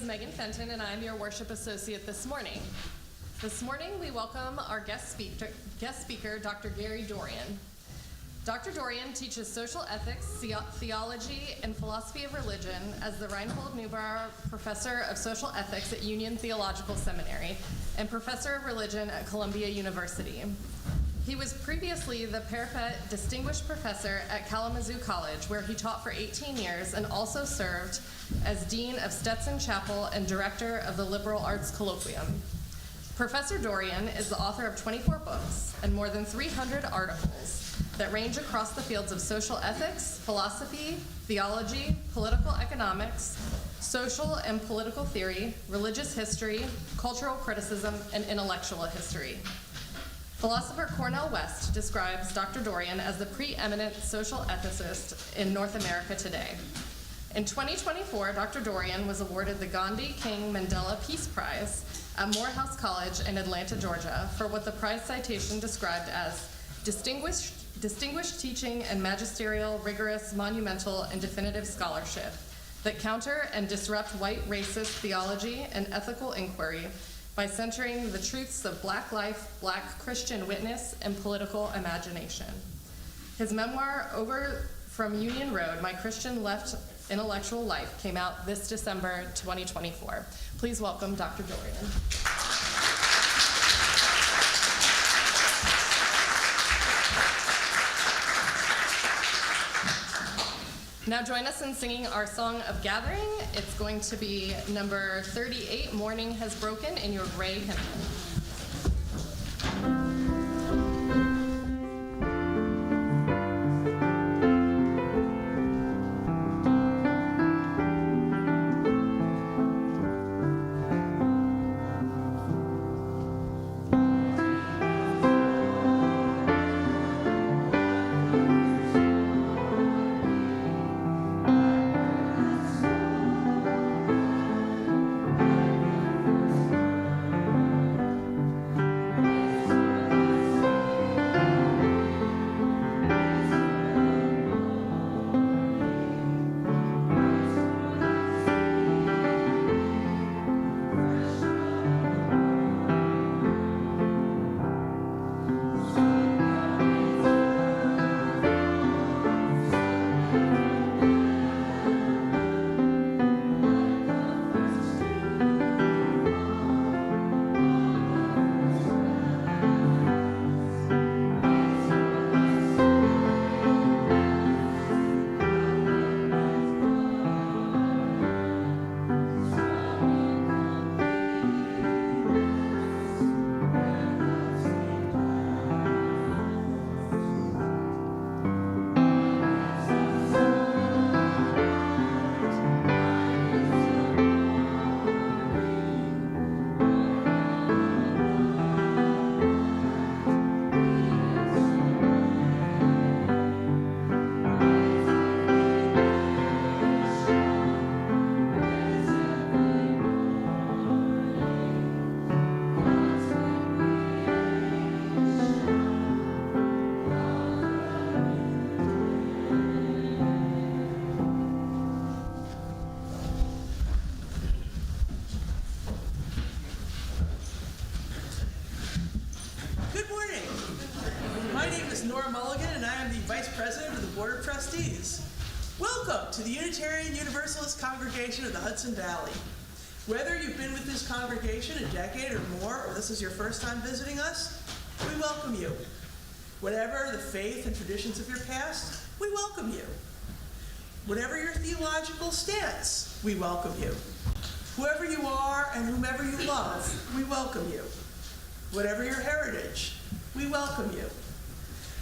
Megan Fenton, and I'm your worship associate this morning. This morning, we welcome our guest speaker, Dr. Gary Dorrien. Dr. Dorrien teaches social ethics, theology, and philosophy of religion as the Reinhold Neubauer Professor of Social Ethics at Union Theological Seminary and Professor of Religion at Columbia University. He was previously the Parapet Distinguished Professor at Kalamazoo College, where he taught for 18 years and also served as Dean of Stetson Chapel and Director of the Liberal Arts Colloquium. Professor Dorrien is the author of 24 books and more than 300 articles that range across the fields of social ethics, philosophy, theology, political economics, social and political theory, religious history, cultural criticism, and intellectual history. Philosopher Cornel West describes Dr. Dorrien as the preeminent social ethicist in North America today. In 2024, Dr. Dorrien was awarded the Gandhi King Mandela Peace Prize at Morehouse College in Atlanta, Georgia, for what the prize citation described as distinguished teaching and magisterial, rigorous, monumental, and definitive scholarship that counter and disrupt white racist theology and ethical inquiry by centering the truths of Black life, Black Christian witness, and political imagination. His memoir, Over from Union Road, My Christian Left Intellectual Life, came out this December 2024. Please welcome Dr. Dorrien. Now join us in singing our song of gathering. It's going to be number 38, Morning Has Broken, in your gray hymnal. To the Unitarian Universalist Congregation of the Hudson Valley. Whether you've been with this congregation a decade or more, or this is your first time visiting us, we welcome you. Whatever the faith and traditions of your past, we welcome you. Whatever your theological stance, we welcome you. Whoever you are and whomever you love, we welcome you. Whatever your heritage, we welcome you.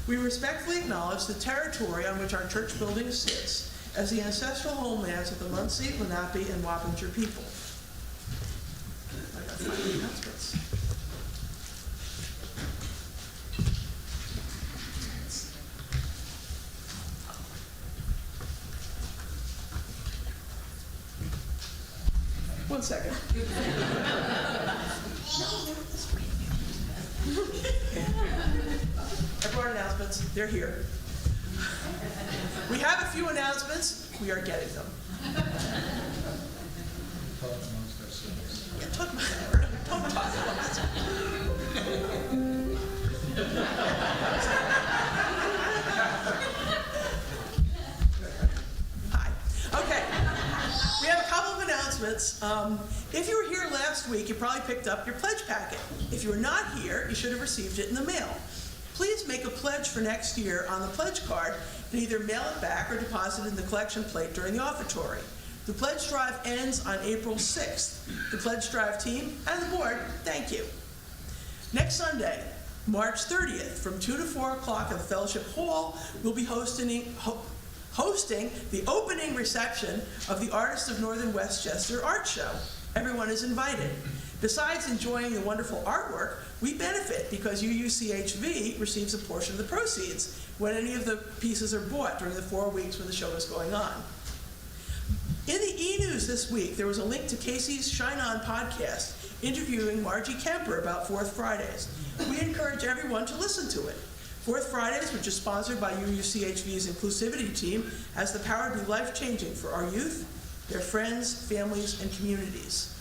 We respectfully acknowledge the territory on which our church building sits as the ancestral homelands of the Munsee, Lenape, and Wappinger people. I got 5 announcements. One second. I brought announcements. They're here. We have a few announcements. We are getting them. Yeah, talk about don't talk about Hi. Okay. We have a couple of announcements. If you were here last week, you probably picked up your pledge packet. If you were not here, you should have received it in the mail. Please make a pledge for next year on the pledge card and either mail it back or deposit it in the collection plate during the offertory. The pledge drive ends on April 6th. The pledge drive team and the board, thank you. Next Sunday, March 30th, from 2 to 4 o'clock at the Fellowship Hall, we'll be hosting the opening reception of the Artists of Northern Westchester art show. Everyone is invited. Besides enjoying the wonderful artwork, we benefit because UUCHV receives a portion of the proceeds when any of the pieces are bought during the 4 weeks when the show is going on. In the e-news this week, there was a link to Casey's Shine On podcast interviewing Margie Kemper about Fourth Fridays. We encourage everyone to listen to it. Fourth Fridays, which is sponsored by UUCHV's Inclusivity Team, has the power to be life-changing for our youth, their friends, families, and communities.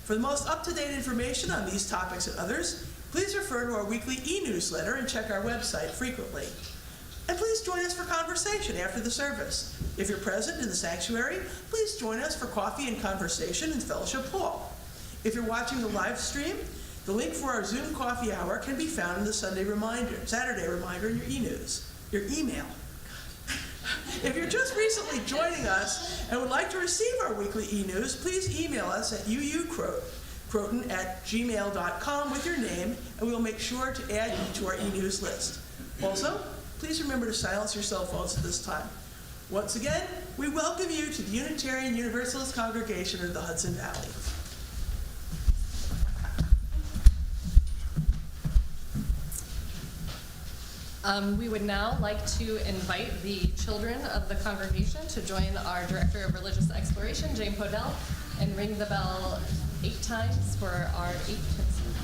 For the most up-to-date information on these topics and others, please refer to our weekly e-newsletter and check our website frequently. And please join us for conversation after the service. If you're present in the sanctuary, please join us for coffee and conversation in Fellowship Hall. If you're watching the live stream, the link for our Zoom coffee hour can be found in the Saturday reminder in your your email. If you're just recently joining us and would like to receive our weekly e-news, please email us at uukroton@gmail.com with your name, and we will make sure to add you to our e-news list. Also, please remember to silence your cell phones at this time. Once again, we welcome you to the Unitarian Universalist Congregation of the Hudson Valley. We would now like to invite the children of the congregation to join our Director of Religious Exploration, Jane Podell, and ring the bell 8 times for our 8 principles.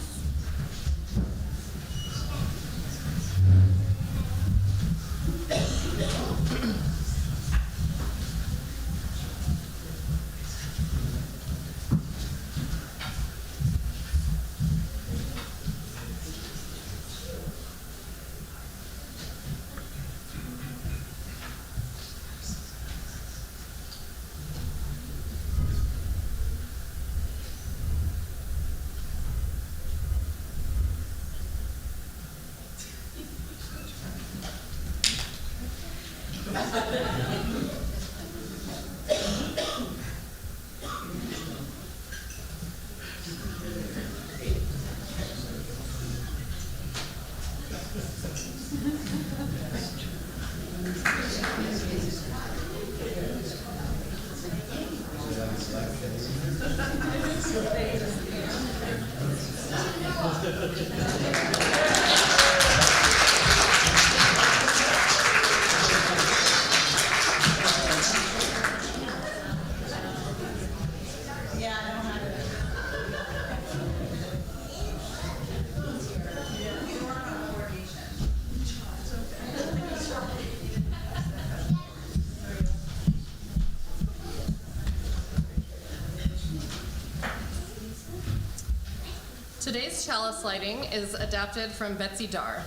Today's chalice lighting is adapted from Betsy Dar.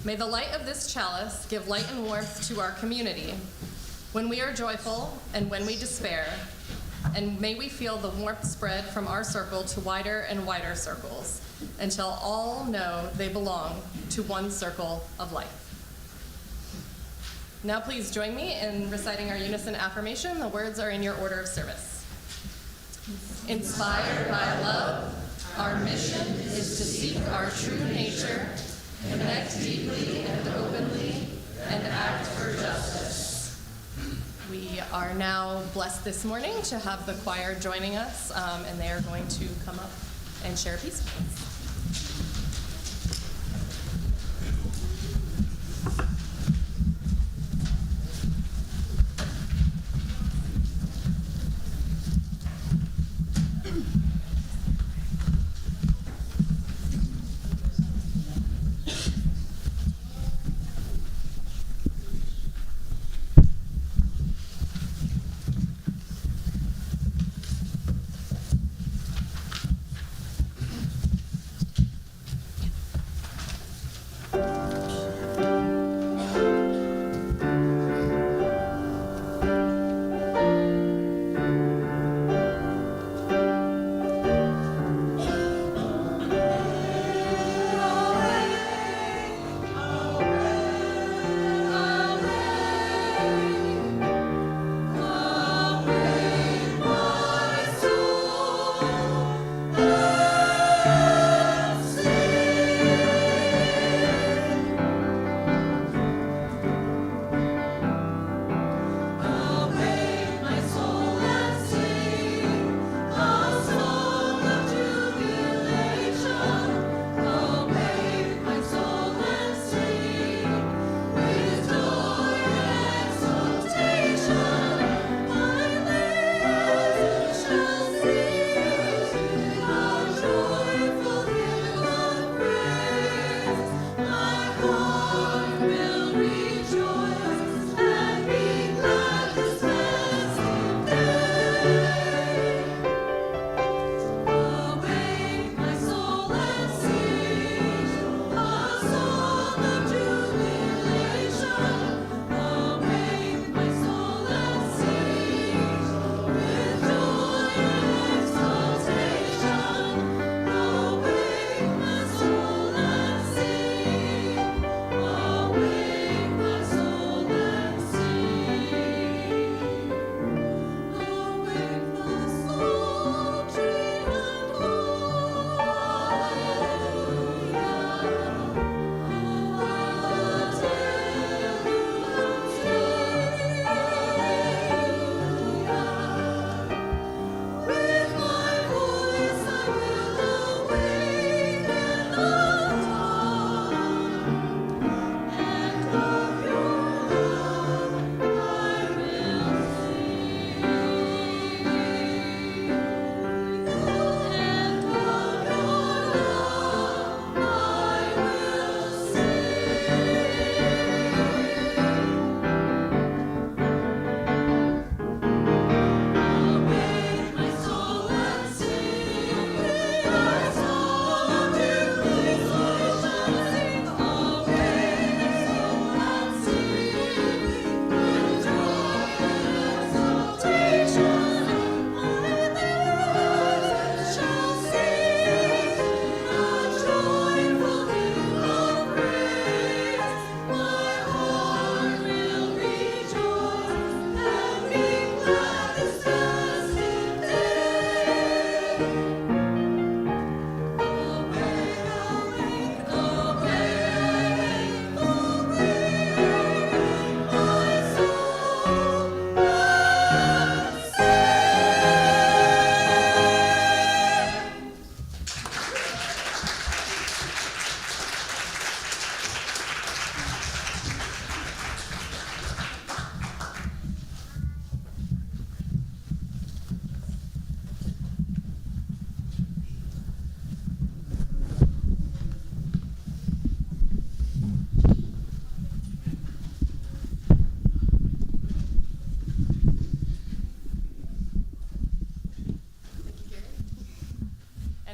May the light of this chalice give light and warmth to our community when we are joyful and when we despair, and may we feel the warmth spread from our circle to wider and wider circles until all know they belong to one circle of life. Now please join me in reciting our unison affirmation. The words are in your order of service. Inspired by love, our mission is to seek our true nature, connect deeply and openly, and act for justice. We are now blessed this morning to have the choir joining us, and they are going to come up and share a piece with us.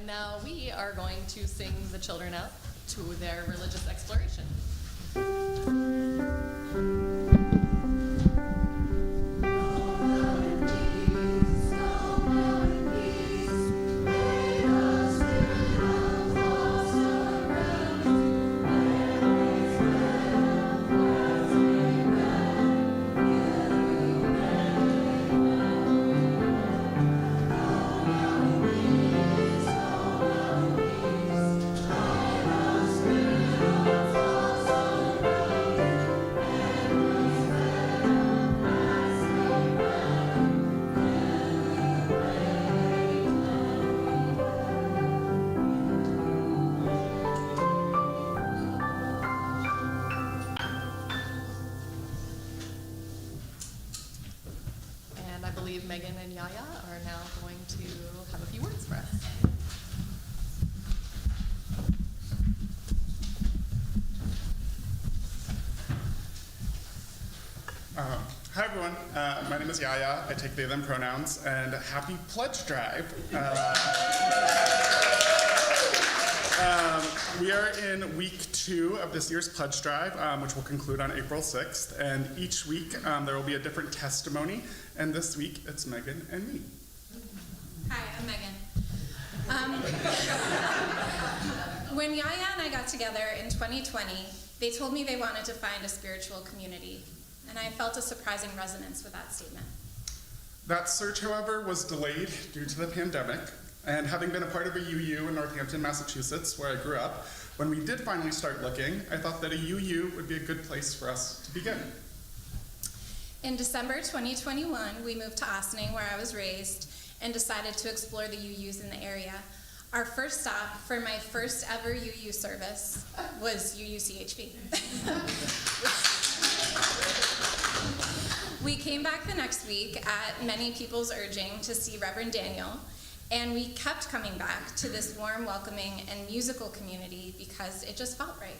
And now we are going to sing the children up to their religious exploration. I believe Megan and Yaya are now going to have a few words for us. Hi everyone, my name is Yaya. I take they, them pronouns, and happy pledge drive. We are in week 2 of this year's pledge drive, which will conclude on April 6th. And each week there will be a different testimony. And this week it's Megan and me. Hi, I'm Megan. When Yaya and I got together in 2020, they told me they wanted to find a spiritual community. And I felt a surprising resonance with that statement. That search, however, was delayed due to the pandemic. And having been a part of a UU in Northampton, Massachusetts, where I grew up, when we did finally start looking, I thought that a UU would be a good place for us to begin. In December 2021, we moved to Ossining, where I was raised, and decided to explore the UUs in the area. Our first stop for my first ever UU service was UUCHV. We came back the next week at many people's urging to see Reverend Daniel, and we kept coming back to this warm, welcoming, and musical community because it just felt right.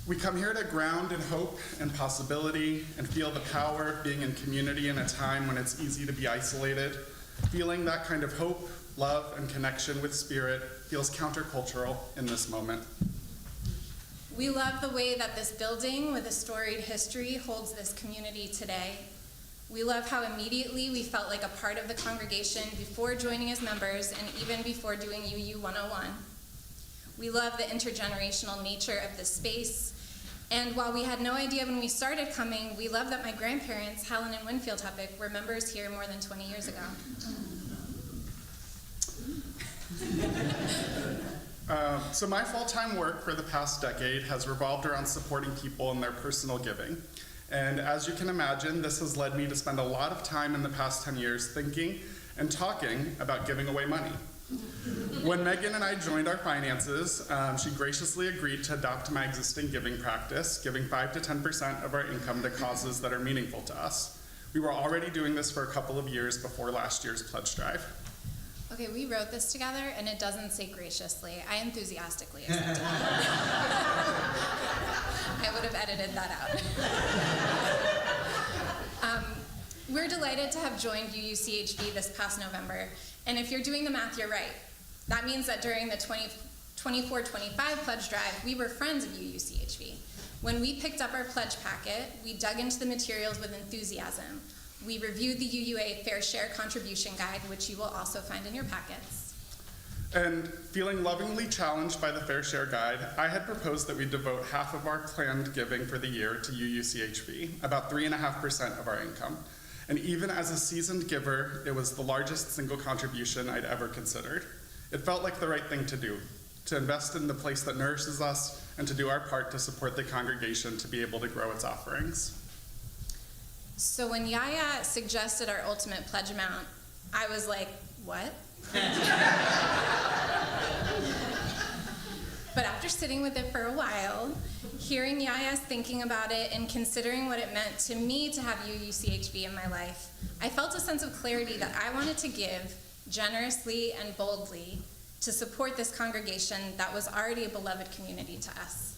We come here to ground in hope and possibility and feel the power of being in community in a time when it's easy to be isolated. Feeling that kind of hope, love, and connection with Spirit feels countercultural in this moment. We love the way that this building with a storied history holds this community today. We love how immediately we felt like a part of the congregation before joining as members and even before doing UU 101. We love the intergenerational nature of this space. And while we had no idea when we started coming, we love that my grandparents, Helen and Winfield Huppick, were members here more than 20 years ago. So my full-time work for the past decade has revolved around supporting people in their personal giving. And as you can imagine, this has led me to spend a lot of time in the past 10 years thinking and talking about giving away money. When Megan and I joined our finances, she graciously agreed to adopt my existing giving practice, giving 5 to 10% of our income to causes that are meaningful to us. We were already doing this for a couple of years before last year's pledge drive. Okay, we wrote this together, and it doesn't say graciously. I enthusiastically accepted it. I would have edited that out. We're delighted to have joined UUCHV this past November, and if you're doing the math, you're right. That means that during the 24-25 pledge drive, we were friends of UUCHV. When we picked up our pledge packet, we dug into the materials with enthusiasm. We reviewed the UUA Fair Share Contribution Guide, which you will also find in your packets. And feeling lovingly challenged by the Fair Share Guide, I had proposed that we devote half of our planned giving for the year to UUCHV, about 3.5% of our income. And even as a seasoned giver, it was the largest single contribution I'd ever considered. It felt like the right thing to do, to invest in the place that nourishes us and to do our part to support the congregation to be able to grow its offerings. So when Yaya suggested our ultimate pledge amount, I was like, what? But after sitting with it for a while, hearing Yaya's thinking about it and considering what it meant to me to have UUCHV in my life, I felt a sense of clarity that I wanted to give generously and boldly to support this congregation that was already a beloved community to us.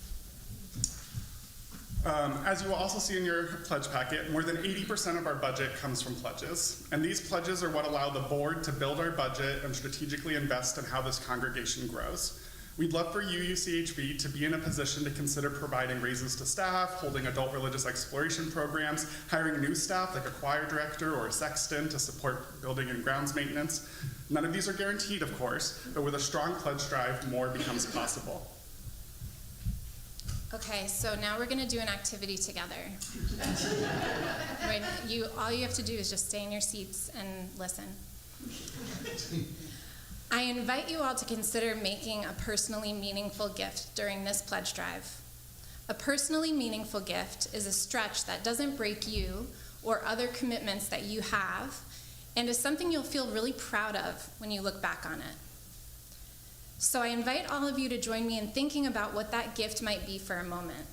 As you will also see in your pledge packet, more than 80% of our budget comes from pledges. And these pledges are what allow the board to build our budget and strategically invest in how this congregation grows. We'd love for UUCHV to be in a position to consider providing raises to staff, holding adult religious exploration programs, hiring new staff like a choir director or a sexton to support building and grounds maintenance. None of these are guaranteed, of course, but with a strong pledge drive, more becomes possible. Okay, so now we're gonna do an activity together. Right, all you have to do is just stay in your seats and listen. I invite you all to consider making a personally meaningful gift during this pledge drive. A personally meaningful gift is a stretch that doesn't break you or other commitments that you have, and is something you'll feel really proud of when you look back on it. So I invite all of you to join me in thinking about what that gift might be for a moment.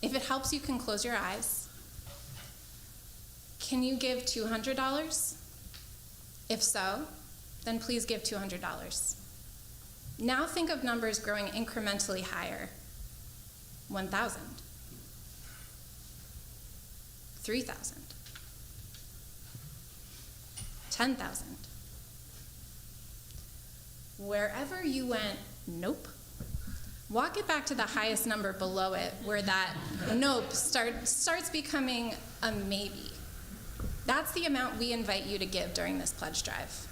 If it helps, you can close your eyes. Can you give $200? If so, then please give $200. Now think of numbers growing incrementally higher. 1,000, 3,000, 10,000. Wherever you went, nope. Walk it back to the highest number below it, where that nope starts becoming a maybe. That's the amount we invite you to give during this pledge drive.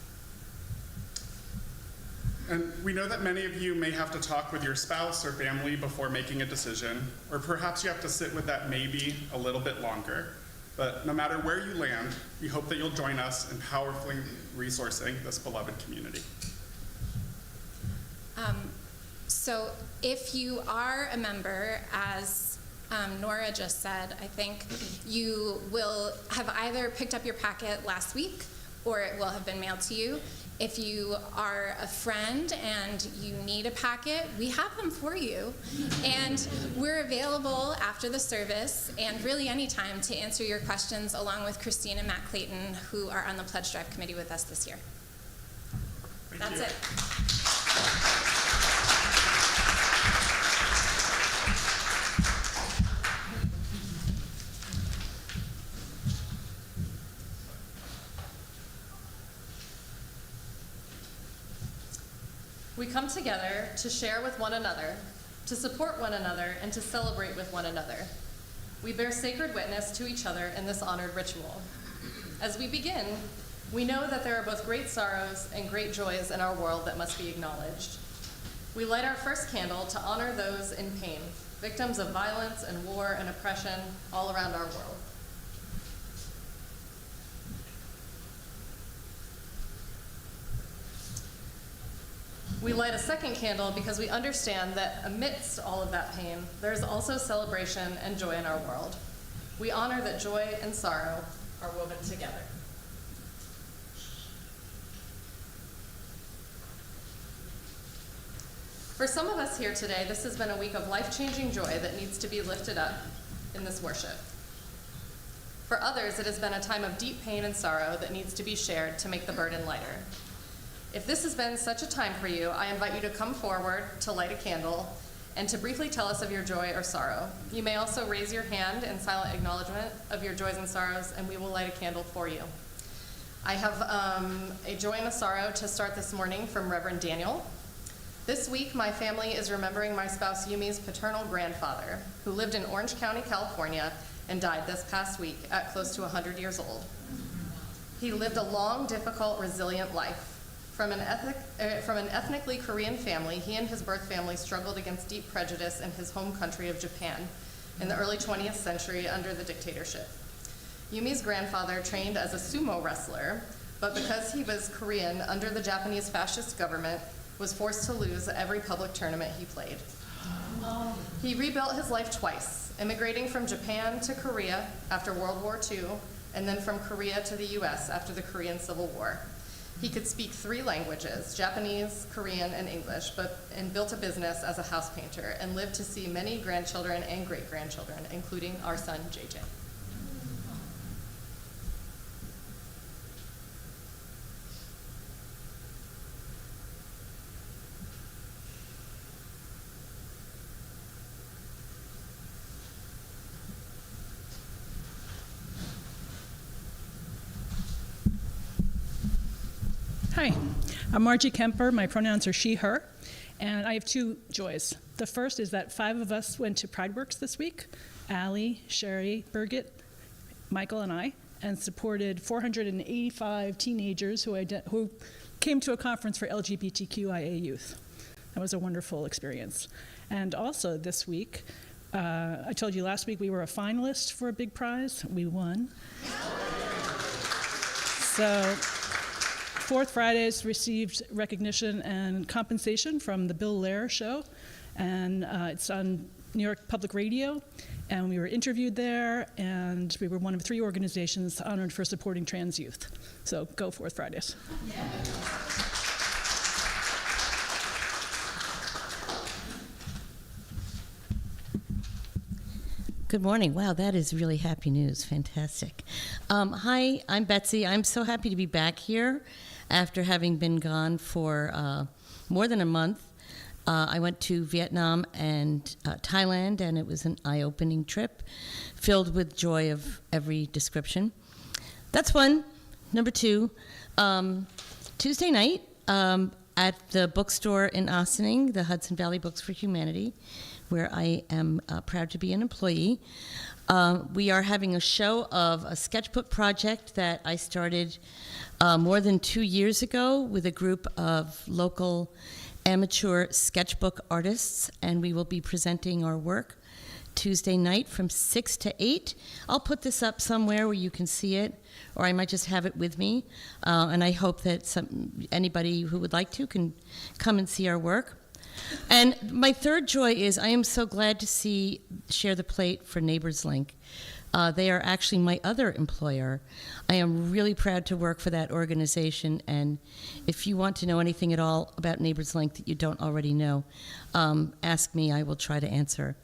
And we know that many of you may have to talk with your spouse or family before making a decision, or perhaps you have to sit with that maybe a little bit longer. But no matter where you land, we hope that you'll join us in powerfully resourcing this beloved community. So if you are a member, as Nora just said, I think you will have either picked up your packet last week or it will have been mailed to you. If you are a friend and you need a packet, we have them for you. And we're available after the service and really anytime to answer your questions along with Christine and Matt Clayton, who are on the Pledge Drive Committee with us this year. That's it. We come together to share with one another, to support one another, and to celebrate with one another. We bear sacred witness to each other in this honored ritual. As we begin, we know that there are both great sorrows and great joys in our world that must be acknowledged. We light our first candle to honor those in pain, victims of violence and war and oppression all around our world. We light a second candle because we understand that amidst all of that pain, there's also celebration and joy in our world. We honor that joy and sorrow are woven together. For some of us here today, this has been a week of life-changing joy that needs to be lifted up in this worship. For others, it has been a time of deep pain and sorrow that needs to be shared to make the burden lighter. If this has been such a time for you, I invite you to come forward to light a candle and to briefly tell us of your joy or sorrow. You may also raise your hand in silent acknowledgement of your joys and sorrows, and we will light a candle for you. I have a joy and a sorrow to start this morning from Reverend Daniel. This week, my family is remembering my spouse Yumi's paternal grandfather, who lived in Orange County, California, and died this past week at close to 100 years old. He lived a long, difficult, resilient life. From an ethnically Korean family, he and his birth family struggled against deep prejudice in his home country of Japan in the early 20th century under the dictatorship. Yumi's grandfather trained as a sumo wrestler, but because he was Korean under the Japanese fascist government, was forced to lose every public tournament he played. He rebuilt his life twice, immigrating from Japan to Korea after World War II, and then from Korea to the US after the Korean Civil War. He could speak 3 languages, Japanese, Korean, and English, and built a business as a house painter and lived to see many grandchildren and great-grandchildren, including our son, JJ. Hi, I'm Margie Kemper. My pronouns are she, her, and I have two joys. The first is that 5 of us went to PrideWorks this week, Allie, Sherry, Birgit, Michael, and I, and supported 485 teenagers who came to a conference for LGBTQIA youth. That was a wonderful experience. And also this week, I told you last week we were a finalist for a big prize. We won. So Fourth Fridays received recognition and compensation from the Bill Lair Show, and it's on New York Public Radio, and we were interviewed there, and we were one of 3 organizations honored for supporting trans youth. So go Fourth Fridays. Yeah. Good morning. Wow, that is really happy news. Fantastic. Hi, I'm Betsy. I'm so happy to be back here after having been gone for more than a month. I went to Vietnam and Thailand, and it was an eye-opening trip filled with joy of every description. That's one. Number 2, Tuesday night at the bookstore in Ossining, the Hudson Valley Books for Humanity, where I am proud to be an employee. We are having a show of a sketchbook project that I started more than 2 years ago with a group of local amateur sketchbook artists, and we will be presenting our work Tuesday night from 6 to 8. I'll put this up somewhere where you can see it, or I might just have it with me, and I hope that anybody who would like to can come and see our work. And my third joy is I am so glad to share the plate for Neighbors Link. They are actually my other employer. I am really proud to work for that organization, and if you want to know anything at all about Neighbors Link that you don't already know, ask me. I will try to answer.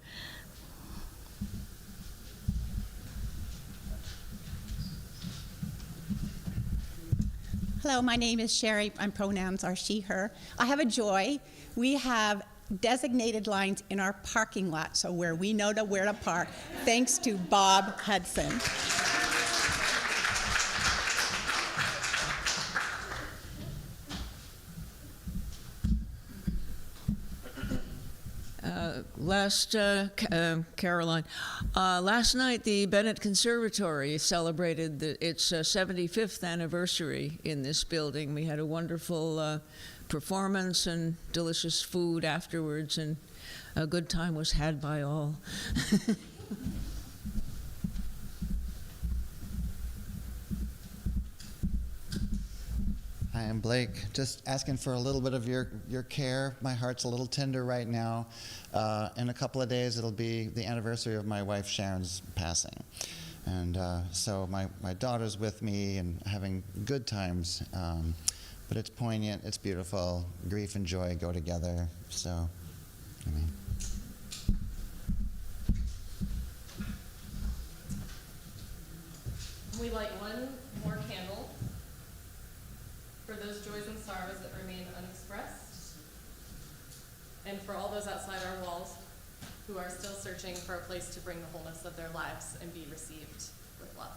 Hello, my name is Sherry. My pronouns are she, her. I have a joy. We have designated lines in our parking lot, so where we know where to park, thanks to Bob Hudson. Caroline, last night the Bennett Conservatory celebrated its 75th anniversary in this building. We had a wonderful performance and delicious food afterwards, and a good time was had by all. Hi, I'm Blake. Just asking for a little bit of your care. My heart's a little tender right now. In a couple of days, it'll be the anniversary of my wife Sharon's passing. And so my daughter's with me and having good times. But it's poignant, it's beautiful. Grief and joy go together. So, I mean. We light one more candle for those joys and sorrows that remain unexpressed, and for all those outside our walls who are still searching for a place to bring the wholeness of their lives and be received with love.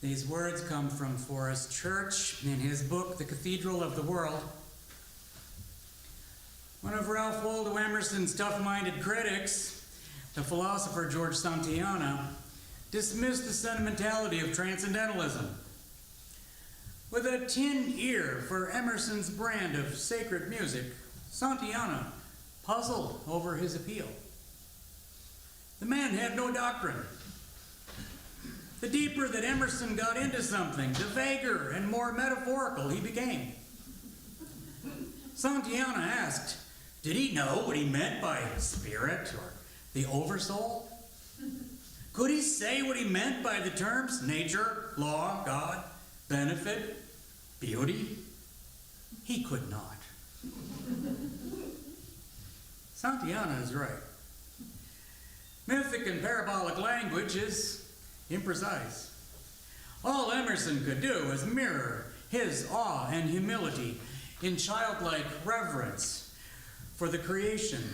These words come from Forrest Church in his book, The Cathedral of the World. One of Ralph Waldo Emerson's tough-minded critics, the philosopher George Santayana, dismissed the sentimentality of transcendentalism. With a tin ear for Emerson's brand of sacred music, Santayana puzzled over his appeal. The man had no doctrine. The deeper that Emerson got into something, the vaguer and more metaphorical he became. Santayana asked, did he know what he meant by spirit or the oversoul? Could he say what he meant by the terms nature, law, God, benefit, beauty? He could not. Santayana is right. Mythic and parabolic language is imprecise. All Emerson could do was mirror his awe and humility in childlike reverence for the creation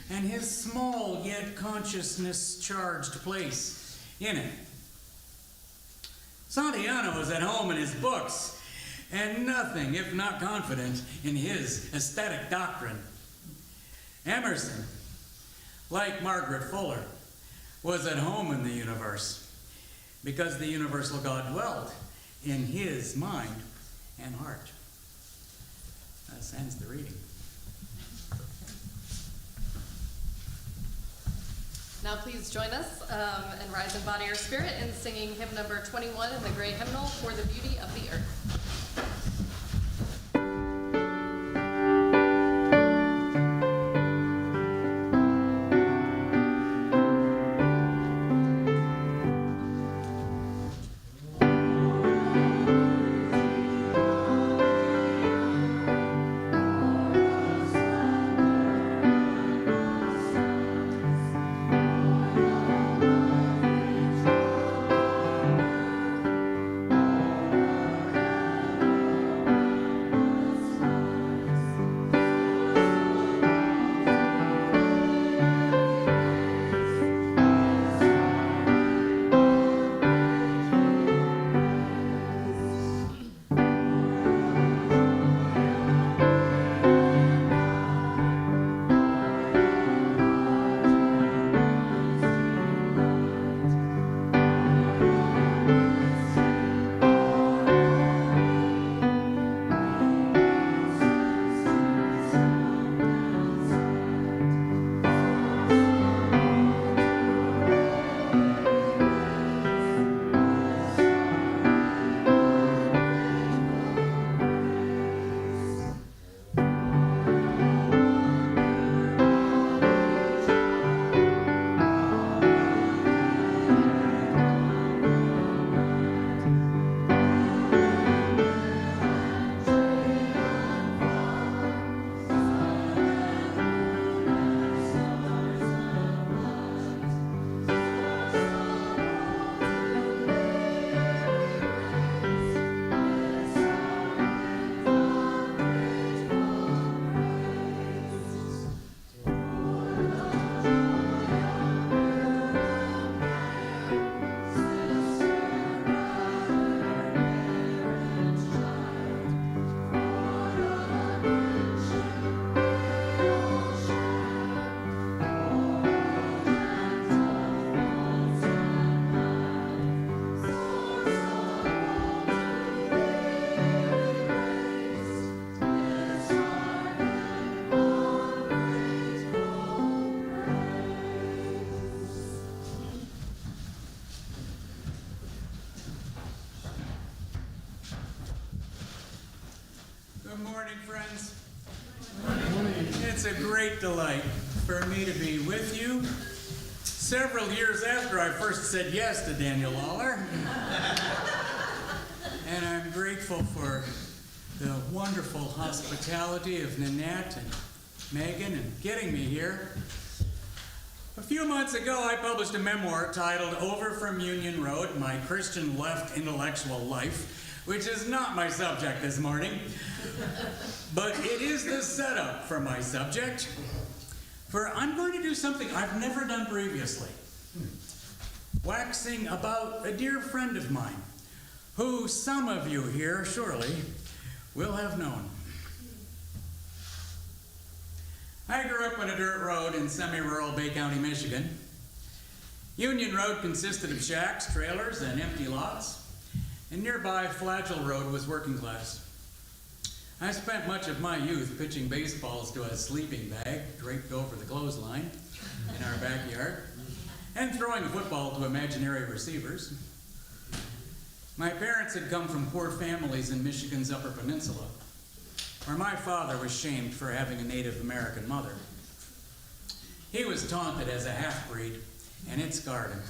and his small yet consciousness-charged place in it. Santayana was at home in his books and nothing if not confident in his aesthetic doctrine. Emerson, like Margaret Fuller, was at home in the universe because the universal God dwelt in his mind and heart. That ends the reading. Now please join us and rise and body our spirit in singing hymn number 21 in the Gray Hymnal, For the Beauty of the Earth. Good morning, friends. It's a great delight for me to be with you several years after I first said yes to Daniel Lawler. And I'm grateful for the wonderful hospitality of Nanette and Megan in getting me here. A few months ago, I published a memoir titled Over from Union Road, My Christian Left Intellectual Life, which is not my subject this morning, but it is the setup for my subject, for I'm going to do something I've never done previously, waxing about a dear friend of mine who some of you here surely will have known. I grew up on a dirt road in semi-rural Bay County, Michigan. Union Road consisted of shacks, trailers, and empty lots, and nearby Flagell Road was working class. I spent much of my youth pitching baseballs to a sleeping bag draped over the clothesline in our backyard, and throwing a football to imaginary receivers. My parents had come from poor families in Michigan's Upper Peninsula, where my father was shamed for having a Native American mother. He was taunted as a half-breed, and it scarred him.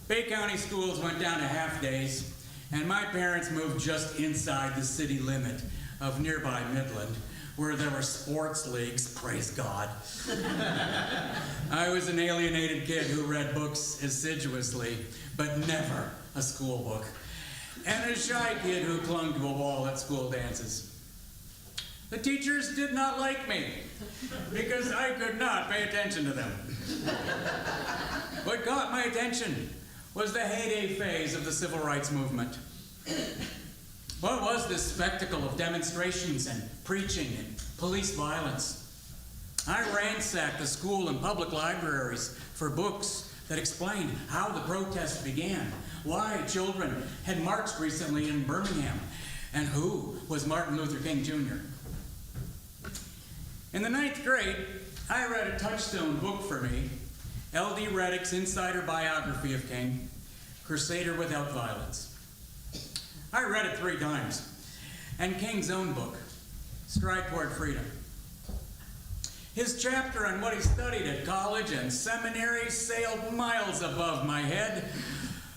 Bay County schools went down to half-days, and my parents moved just inside the city limit of nearby Midland, where there were sports leagues, praise God. I was an alienated kid who read books assiduously, but never a school book, and a shy kid who clung to a wall at school dances. The teachers did not like me because I could not pay attention to them. What caught my attention was the heyday phase of the civil rights movement. What was this spectacle of demonstrations and preaching and police violence? I ransacked the school and public libraries for books that explained how the protest began, why children had marched recently in Birmingham, and who was Martin Luther King Jr. In the 9th grade, I read a touchstone book for me, L.D. Reddick's insider biography of King, Crusader Without Violence. I read it 3 times, and King's own book, Stride Toward Freedom. His chapter on what he studied at college and seminary sailed miles above my head,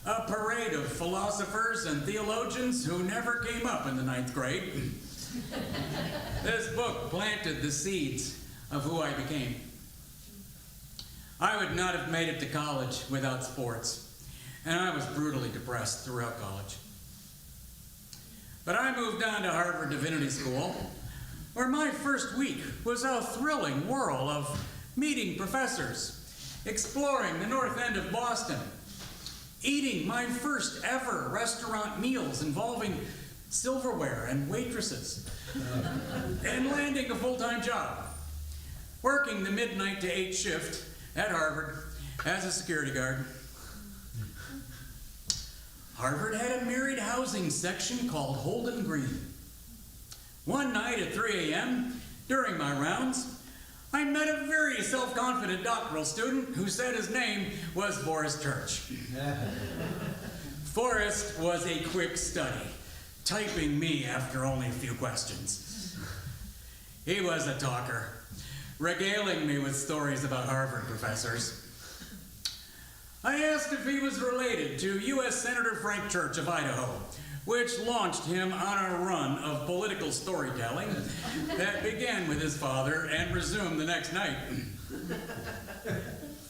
a parade of philosophers and theologians who never came up in the 9th grade. This book planted the seeds of who I became. I would not have made it to college without sports, and I was brutally depressed throughout college. But I moved on to Harvard Divinity School, where my first week was a thrilling whirl of meeting professors, exploring the North End of Boston, eating my first ever restaurant meals involving silverware and waitresses, and landing a full-time job, working the midnight to 8 shift at Harvard as a security guard. Harvard had a married housing section called Holden Green. One night at 3 a.m., during my rounds, I met a very self-confident doctoral student who said his name was Forrest Church. Forrest was a quick study, typing me after only a few questions. He was a talker, regaling me with stories about Harvard professors. I asked if he was related to U.S. Senator Frank Church of Idaho, which launched him on a run of political storytelling that began with his father and resumed the next night.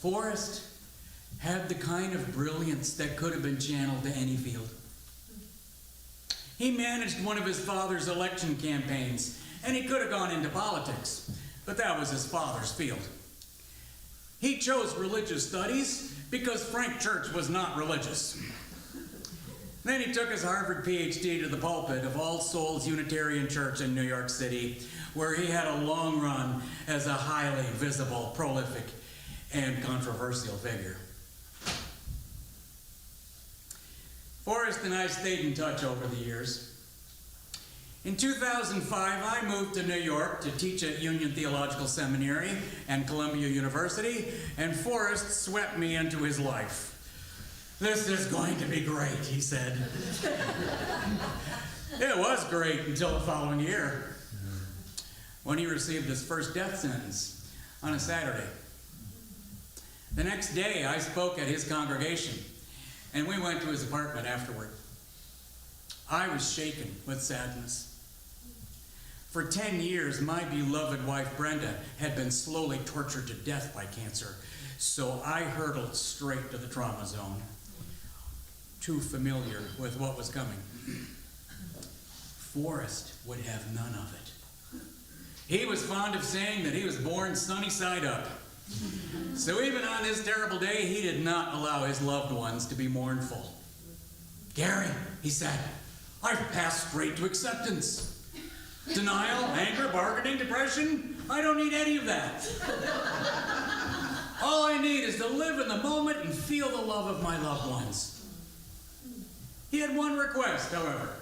Forrest had the kind of brilliance that could have been channeled to any field. He managed one of his father's election campaigns, and he could have gone into politics, but that was his father's field. He chose religious studies because Frank Church was not religious. Then he took his Harvard PhD to the pulpit of All Souls Unitarian Church in New York City, where he had a long run as a highly visible, prolific, and controversial figure. Forrest and I stayed in touch over the years. In 2005, I moved to New York to teach at Union Theological Seminary and Columbia University, and Forrest swept me into his life. "This is going to be great," he said. It was great until the following year, when he received his first death sentence on a Saturday. The next day, I spoke at his congregation, and we went to his apartment afterward. I was shaken with sadness. For 10 years, my beloved wife, Brenda, had been slowly tortured to death by cancer, so I hurtled straight to the trauma zone, too familiar with what was coming. Forrest would have none of it. He was fond of saying that he was born sunny side up. So even on this terrible day, he did not allow his loved ones to be mournful. "Gary," he said, "I've passed straight to acceptance. Denial, anger, bargaining, depression, I don't need any of that. All I need is to live in the moment and feel the love of my loved ones." He had one request, however.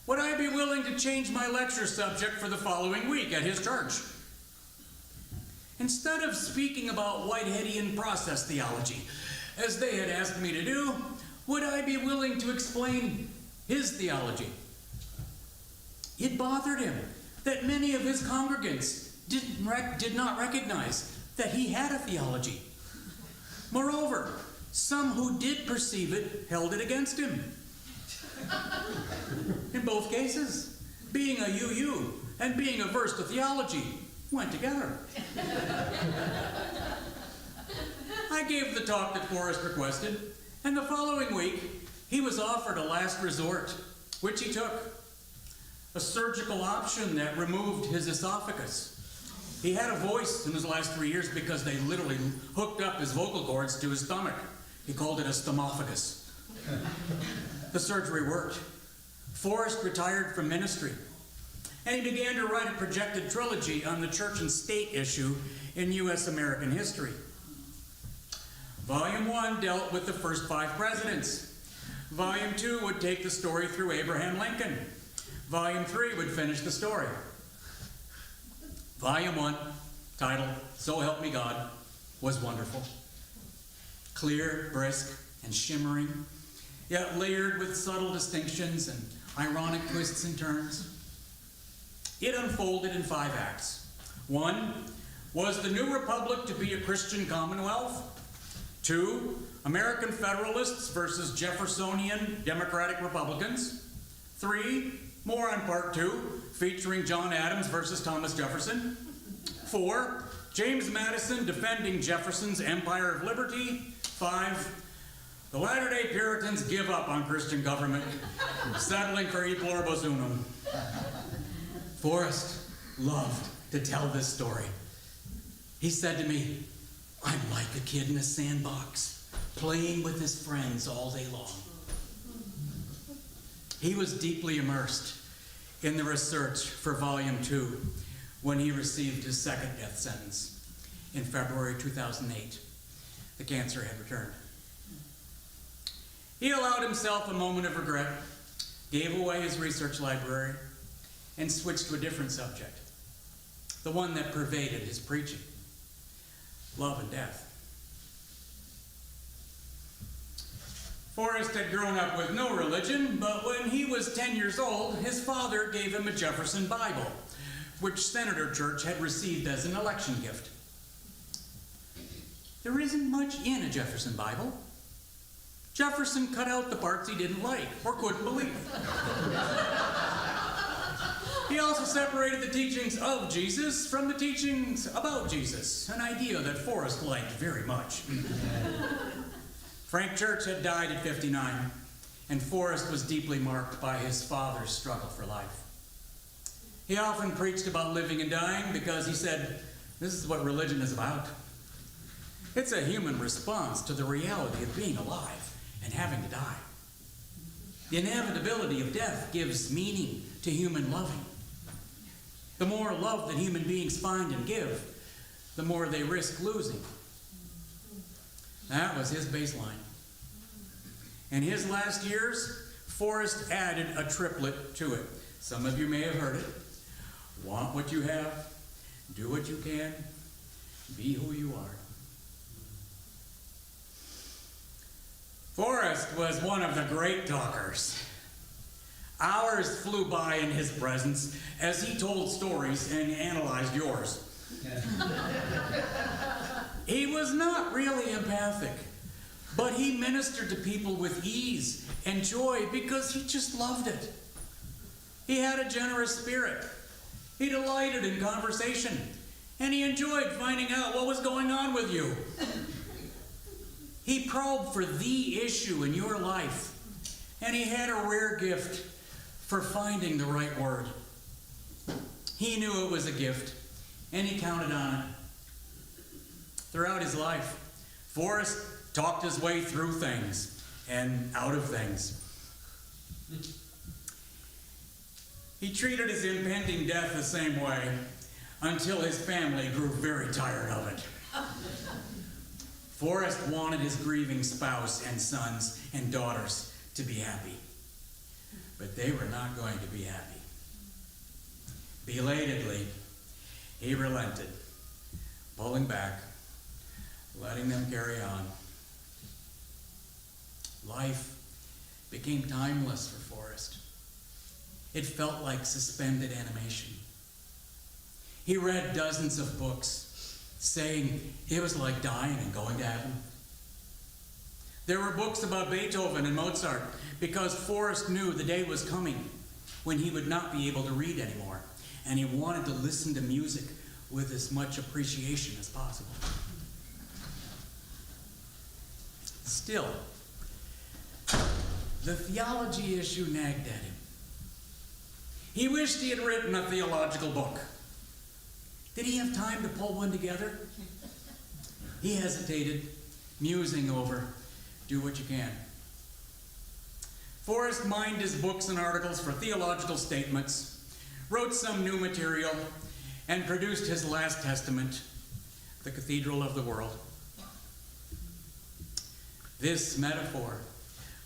Would I be willing to change my lecture subject for the following week at his church? Instead of speaking about Whiteheadian process theology, as they had asked me to do, would I be willing to explain his theology? It bothered him that many of his congregants did not recognize that he had a theology. Moreover, some who did perceive it held it against him. In both cases, being a UU and being averse to theology went together. I gave the talk that Forrest requested, and the following week, he was offered a last resort, which he took. A surgical option that removed his esophagus. He had a voice in his last 3 years because they literally hooked up his vocal cords to his stomach. He called it a stomophagus. The surgery worked. Forrest retired from ministry, and he began to write a projected trilogy on the church and state issue in U.S. American history. Volume 1 dealt with the first 5 presidents. Volume 2 would take the story through Abraham Lincoln. Volume 3 would finish the story. Volume 1, titled "So Help Me God," was wonderful. Clear, brisk, and shimmering, yet layered with subtle distinctions and ironic twists and turns. It unfolded in 5 acts. 1, was the new republic to be a Christian commonwealth? 2, American Federalists versus Jeffersonian Democratic Republicans. 3, more on part 2, featuring John Adams versus Thomas Jefferson. 4, James Madison defending Jefferson's Empire of Liberty. 5, the Latter-day Puritans give up on Christian government, settling for e pluribus unum. Forrest loved to tell this story. He said to me, "I'm like a kid in a sandbox, playing with his friends all day long." He was deeply immersed in the research for Volume 2 when he received his second death sentence in February 2008. The cancer had returned. He allowed himself a moment of regret, gave away his research library, and switched to a different subject, the one that pervaded his preaching: love and death. Forrest had grown up with no religion, but when he was 10 years old, his father gave him a Jefferson Bible, which Senator Church had received as an election gift. There isn't much in a Jefferson Bible. Jefferson cut out the parts he didn't like or couldn't believe. He also separated the teachings of Jesus from the teachings about Jesus, an idea that Forrest liked very much. Frank Church had died at 59, and Forrest was deeply marked by his father's struggle for life. He often preached about living and dying because he said, this is what religion is about. It's a human response to the reality of being alive and having to die. The inevitability of death gives meaning to human loving. The more love that human beings find and give, the more they risk losing. That was his baseline. In his last years, Forrest added a triplet to it. Some of you may have heard it. Want what you have, do what you can, be who you are. Forrest was one of the great talkers. Hours flew by in his presence as he told stories and analyzed yours. He was not really empathic, but he ministered to people with ease and joy because he just loved it. He had a generous spirit. He delighted in conversation, and he enjoyed finding out what was going on with you. He probed for the issue in your life, and he had a rare gift for finding the right word. He knew it was a gift, and he counted on it. Throughout his life, Forrest talked his way through things and out of things. He treated his impending death the same way until his family grew very tired of it. Forrest wanted his grieving spouse and sons and daughters to be happy, but they were not going to be happy. Belatedly, he relented, pulling back, letting them carry on. Life became timeless for Forrest. It felt like suspended animation. He read dozens of books, saying it was like dying and going to heaven. There were books about Beethoven and Mozart because Forrest knew the day was coming when he would not be able to read anymore, and he wanted to listen to music with as much appreciation as possible. Still, the theology issue nagged at him. He wished he had written a theological book. Did he have time to pull one together? He hesitated, musing over, do what you can. Forrest mined his books and articles for theological statements, wrote some new material, and produced his last testament, The Cathedral of the World. This metaphor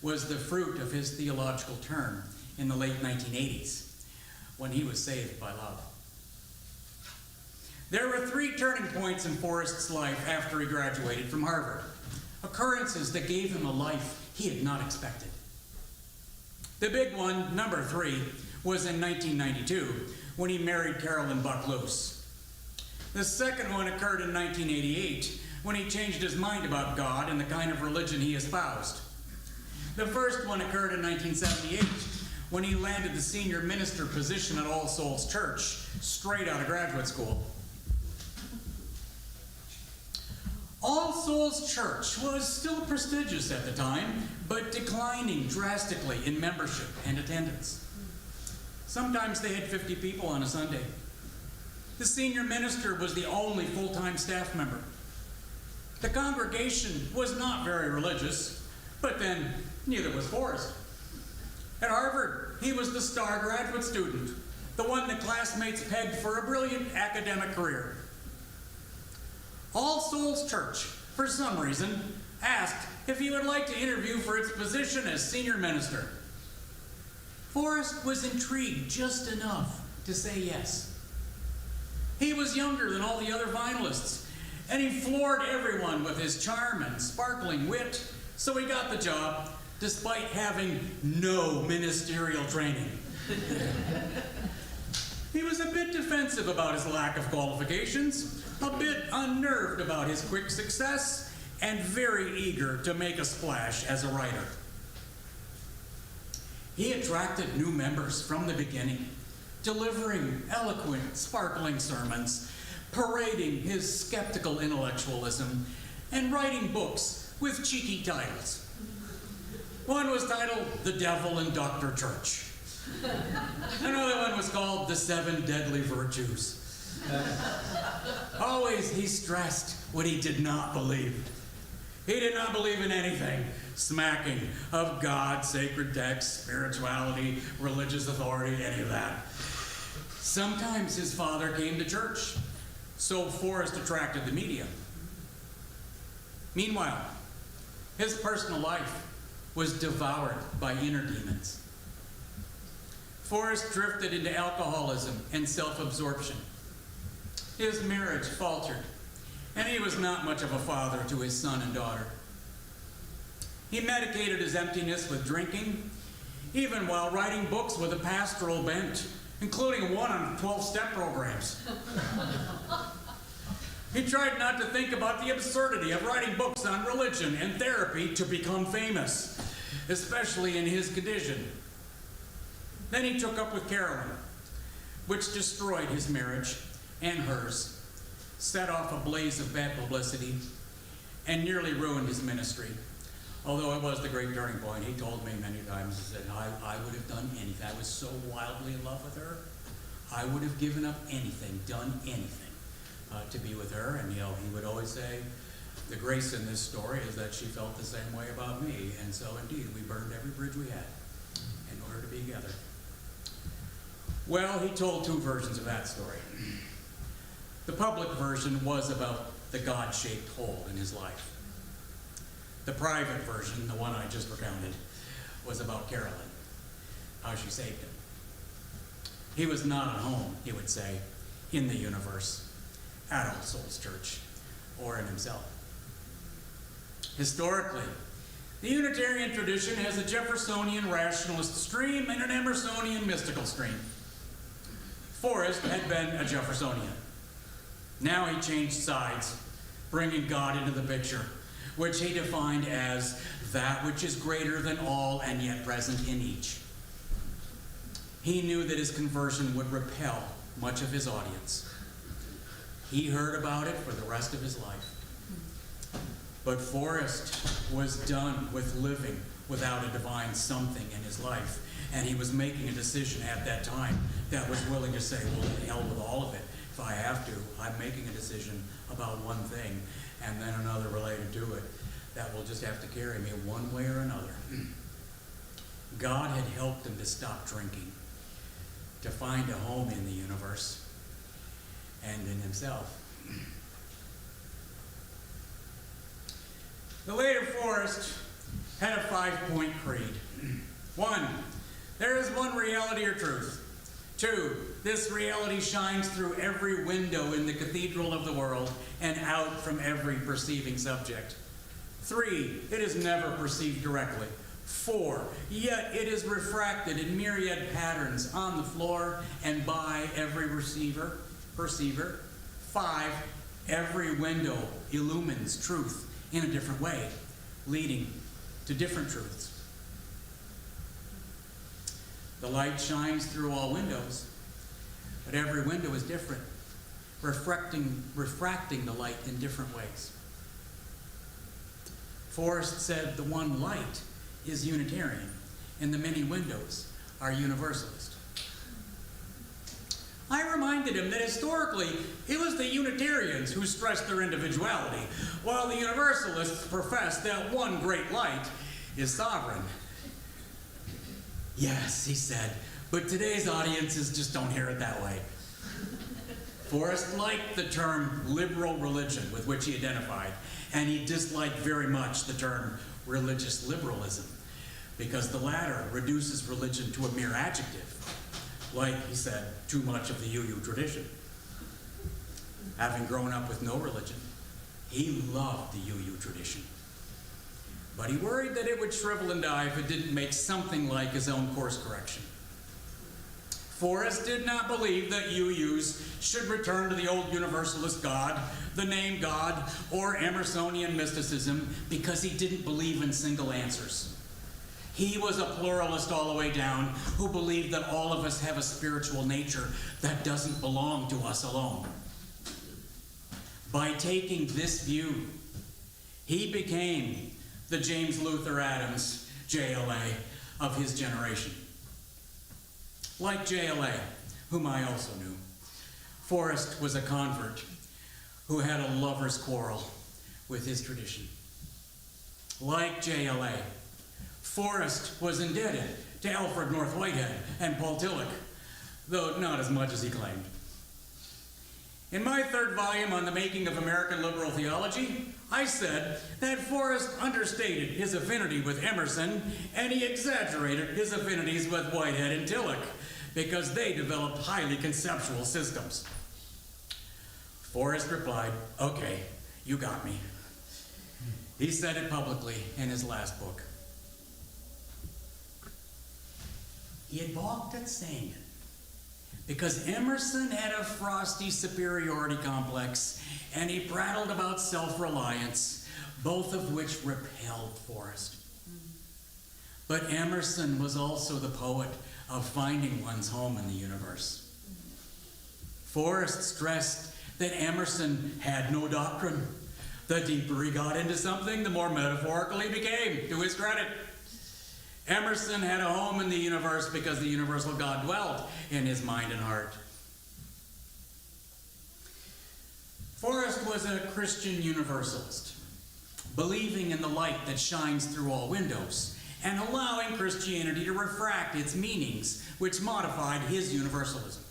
was the fruit of his theological turn in the late 1980s, when he was saved by love. There were 3 turning points in Forrest's life after he graduated from Harvard, occurrences that gave him a life he had not expected. The big one, number 3, was in 1992, when he married Carolyn Buck Luce. The second one occurred in 1988, when he changed his mind about God and the kind of religion he espoused. The first one occurred in 1978, when he landed the senior minister position at All Souls Church, straight out of graduate school. All Souls Church was still prestigious at the time, but declining drastically in membership and attendance. Sometimes they had 50 people on a Sunday. The senior minister was the only full-time staff member. The congregation was not very religious, but then neither was Forrest. At Harvard, he was the star graduate student, the one that classmates pegged for a brilliant academic career. All Souls Church, for some reason, asked if he would like to interview for its position as senior minister. Forrest was intrigued just enough to say yes. He was younger than all the other finalists, and he floored everyone with his charm and sparkling wit, so he got the job, despite having no ministerial training. He was a bit defensive about his lack of qualifications, a bit unnerved about his quick success, and very eager to make a splash as a writer. He attracted new members from the beginning, delivering eloquent, sparkling sermons, parading his skeptical intellectualism, and writing books with cheeky titles. One was titled The Devil and Dr. Church. Another one was called The 7 Deadly Virtues. Always he stressed what he did not believe. He did not believe in anything smacking of God, sacred texts, spirituality, religious authority, any of that. Sometimes his father came to church, so Forrest attracted the media. Meanwhile, his personal life was devoured by inner demons. Forrest drifted into alcoholism and self-absorption. His marriage faltered, and he was not much of a father to his son and daughter. He medicated his emptiness with drinking, even while writing books with a pastoral bent, including one on 12-step programs. He tried not to think about the absurdity of writing books on religion and therapy to become famous, especially in his condition. Then he took up with Carolyn, which destroyed his marriage and hers, set off a blaze of bad publicity, and nearly ruined his ministry. Although it was the great turning point, he told me many times, he said, I would have done anything. I was so wildly in love with her. I would have given up anything, done anything to be with her. And, he would always say, The grace in this story is that she felt the same way about me, and so indeed we burned every bridge we had in order to be together. Well, he told two versions of that story. The public version was about the God-shaped hole in his life. The private version, the one I just recounted, was about Carolyn, how she saved him. He was not at home, he would say, in the universe, at All Souls Church, or in himself. Historically, the Unitarian tradition has a Jeffersonian rationalist stream and an Emersonian mystical stream. Forrest had been a Jeffersonian. Now he changed sides, bringing God into the picture, which he defined as that which is greater than all and yet present in each. He knew that his conversion would repel much of his audience. He heard about it for the rest of his life. But Forrest was done with living without a divine something in his life, and he was making a decision at that time that was willing to say, well, to hell with all of it. If I have to, I'm making a decision about one thing and then another related to it that will just have to carry me one way or another. God had helped him to stop drinking, to find a home in the universe and in himself. The later Forrest had a 5-point creed. 1, there is one reality or truth. 2, this reality shines through every window in the cathedral of the world and out from every perceiving subject. 3, it is never perceived directly. 4, yet it is refracted in myriad patterns on the floor and by every perceiver. 5, every window illumines truth in a different way, leading to different truths. The light shines through all windows, but every window is different, refracting the light in different ways. Forrest said the one light is Unitarian, and the many windows are Universalist. I reminded him that historically, it was the Unitarians who stressed their individuality, while the Universalists profess that one great light is sovereign. Yes, he said, but today's audiences just don't hear it that way. Forrest liked the term liberal religion with which he identified, and he disliked very much the term religious liberalism, because the latter reduces religion to a mere adjective, like, he said, too much of the UU tradition. Having grown up with no religion, he loved the UU tradition. But he worried that it would shrivel and die if it didn't make something like his own course correction. Forrest did not believe that UUs should return to the old Universalist God, the name God, or Emersonian mysticism because he didn't believe in single answers. He was a pluralist all the way down who believed that all of us have a spiritual nature that doesn't belong to us alone. By taking this view, he became the James Luther Adams, JLA, of his generation. Like JLA, whom I also knew, Forrest was a convert who had a lover's quarrel with his tradition. Like JLA, Forrest was indebted to Alfred North Whitehead and Paul Tillich, though not as much as he claimed. In my third volume on the making of American liberal theology, I said that Forrest understated his affinity with Emerson and he exaggerated his affinities with Whitehead and Tillich because they developed highly conceptual systems. Forrest replied, okay, you got me. He said it publicly in his last book. He had balked at saying it because Emerson had a frosty superiority complex and he prattled about self-reliance, both of which repelled Forrest. But Emerson was also the poet of finding one's home in the universe. Forrest stressed that Emerson had no doctrine. The deeper he got into something, the more metaphorical he became, to his credit. Emerson had a home in the universe because the universal God dwelt in his mind and heart. Forrest was a Christian Universalist. believing in the light that shines through all windows, and allowing Christianity to refract its meanings, which modified his universalism.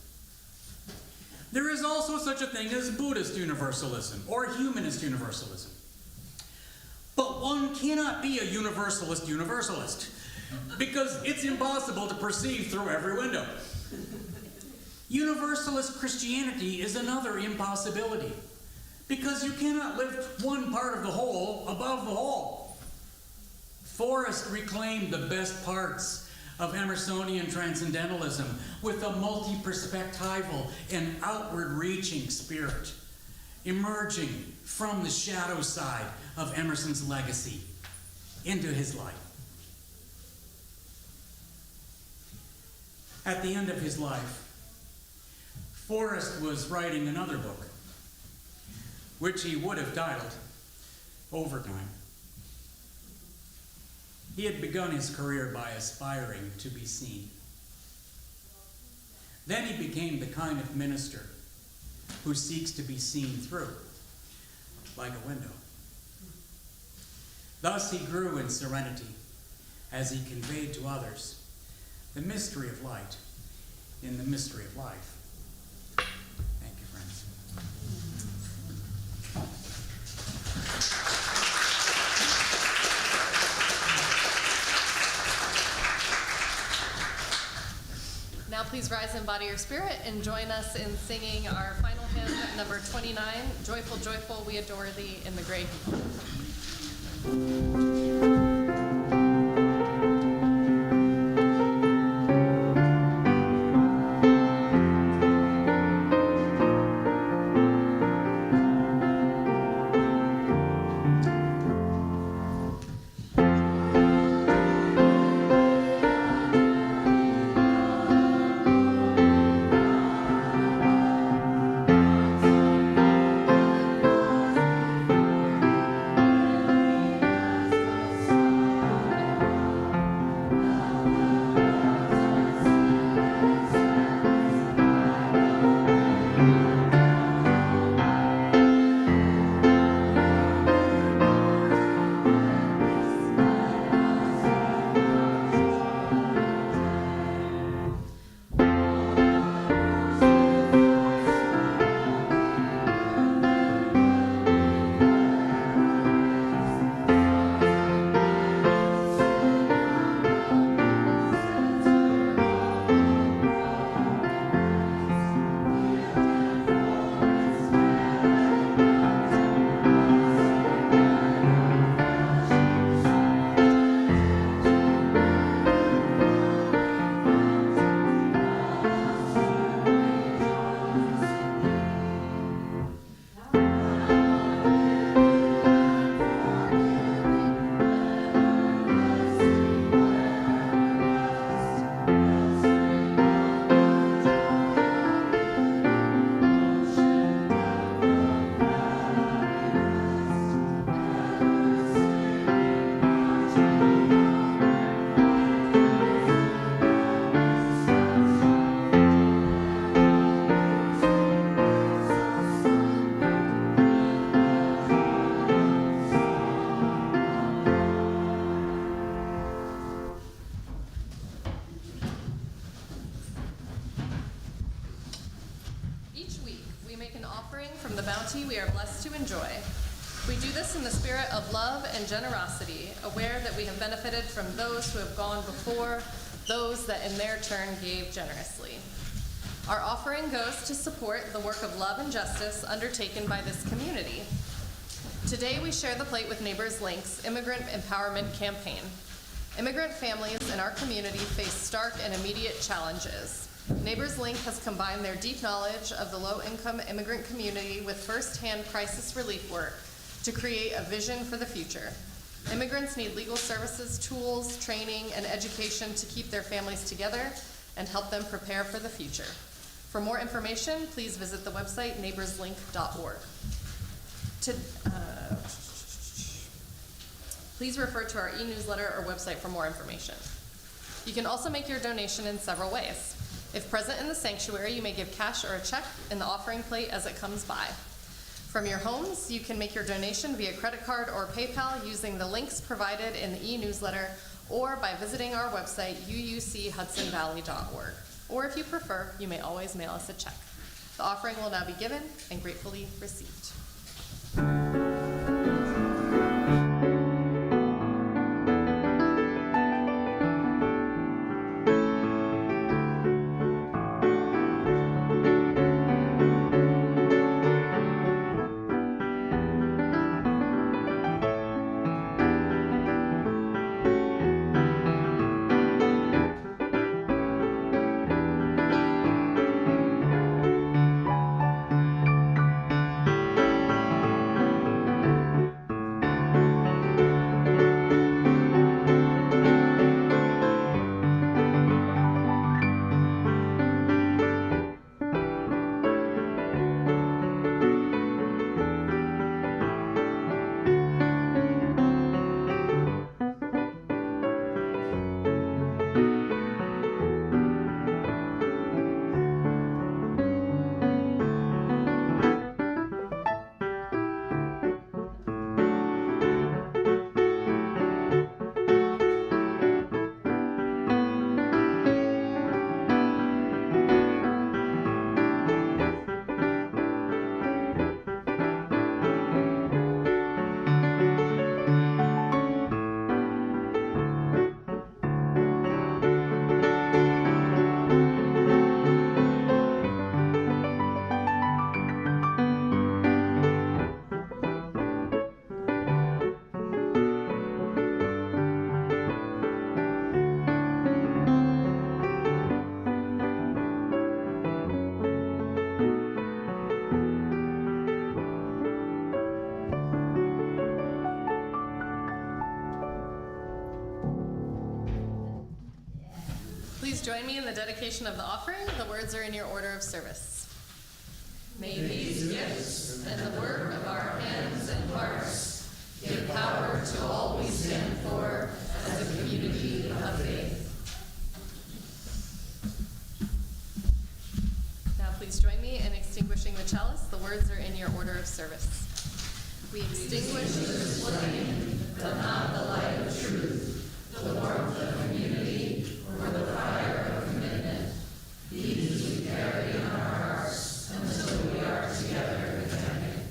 There is also such a thing as Buddhist universalism or humanist universalism. But one cannot be a universalist because it's impossible to perceive through every window. Universalist Christianity is another impossibility because you cannot lift one part of the whole above the whole. Forrest reclaimed the best parts of Emersonian transcendentalism with a multi-perspectival and outward-reaching spirit, emerging from the shadow side of Emerson's legacy into his light. At the end of his life, Forrest was writing another book, which he would have titled Overtime. He had begun his career by aspiring to be seen. Then he became the kind of minister who seeks to be seen through, like a window. Thus he grew in serenity as he conveyed to others the mystery of light in the mystery of life. Thank you, friends. Now please rise in body or spirit and join us in singing our final hymn, number 29, Joyful, Joyful, We Adore Thee in the Great. From the bounty we are blessed to enjoy. We do this in the spirit of love and generosity, aware that we have benefited from those who have gone before, those that in their turn gave generously. Our offering goes to support the work of love and justice undertaken by this community. Today we share the plate with Neighbors Link's Immigrant Empowerment Campaign. Immigrant families in our community face stark and immediate challenges. Neighbors Link has combined their deep knowledge of the low-income immigrant community with first-hand crisis relief work to create a vision for the future. Immigrants need legal services, tools, training, and education to keep their families together and help them prepare for the future. For more information, please visit the website neighborslink.org. Please refer to our e-newsletter or website for more information. You can also make your donation in several ways. If present in the sanctuary, you may give cash or a check in the offering plate as it comes by. From your homes, you can make your donation via credit card or PayPal using the links provided in the e-newsletter or by visiting our website, uuchudsonvalley.org. Or if you prefer, you may always mail us a check. The offering will now be given and gratefully received. Please join me in the dedication of the offering. The words are in your order of service. May these gifts and the work of our hands and hearts give power to all we stand for as a community of faith. Now please join me in extinguishing the chalice. The words are in your order of service. We extinguish this flame, but not the light of truth, the warmth of community, or the fire of commitment. These we carry in our hearts until we are together again.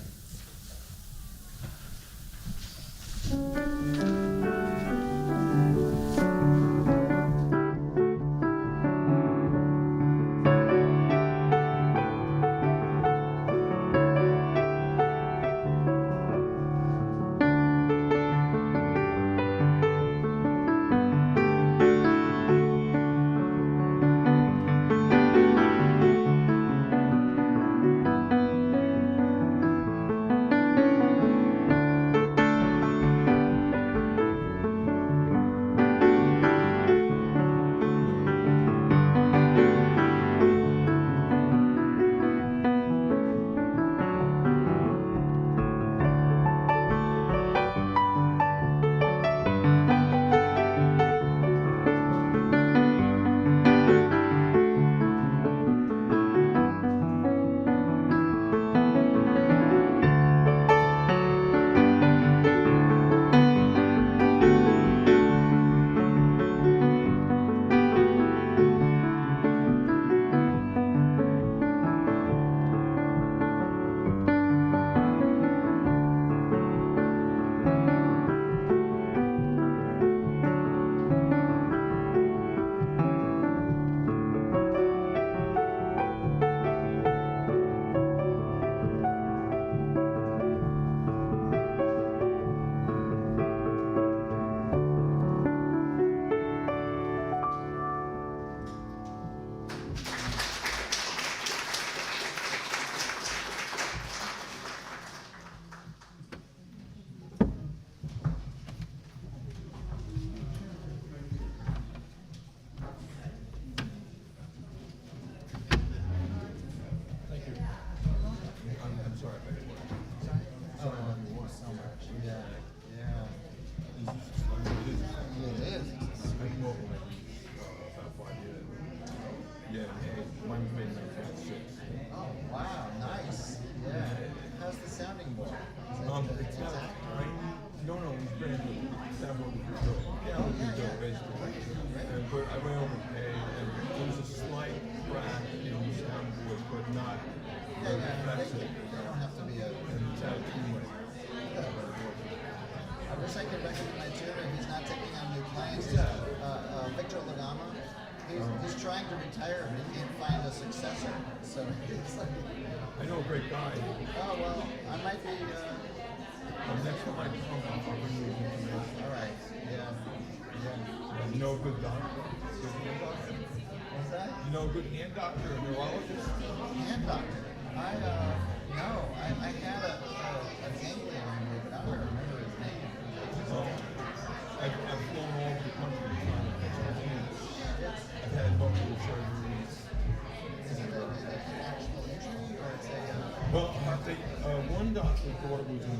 He's trying to retire, but he can't find a successor. So it's like, I know a great guy. oh well, I might be. Next time I come, I'll bring you his information. All right. Yeah. You know a good doctor? Good hand doctor? What's that? You know a good hand doctor, a neurologist? Hand doctor. No. I had a ganglion removed, but I don't remember his name. I've flown all over the country trying to fix my hands. I've had multiple surgeries. Is it an actual injury or it's a? Well, one doctor thought it was a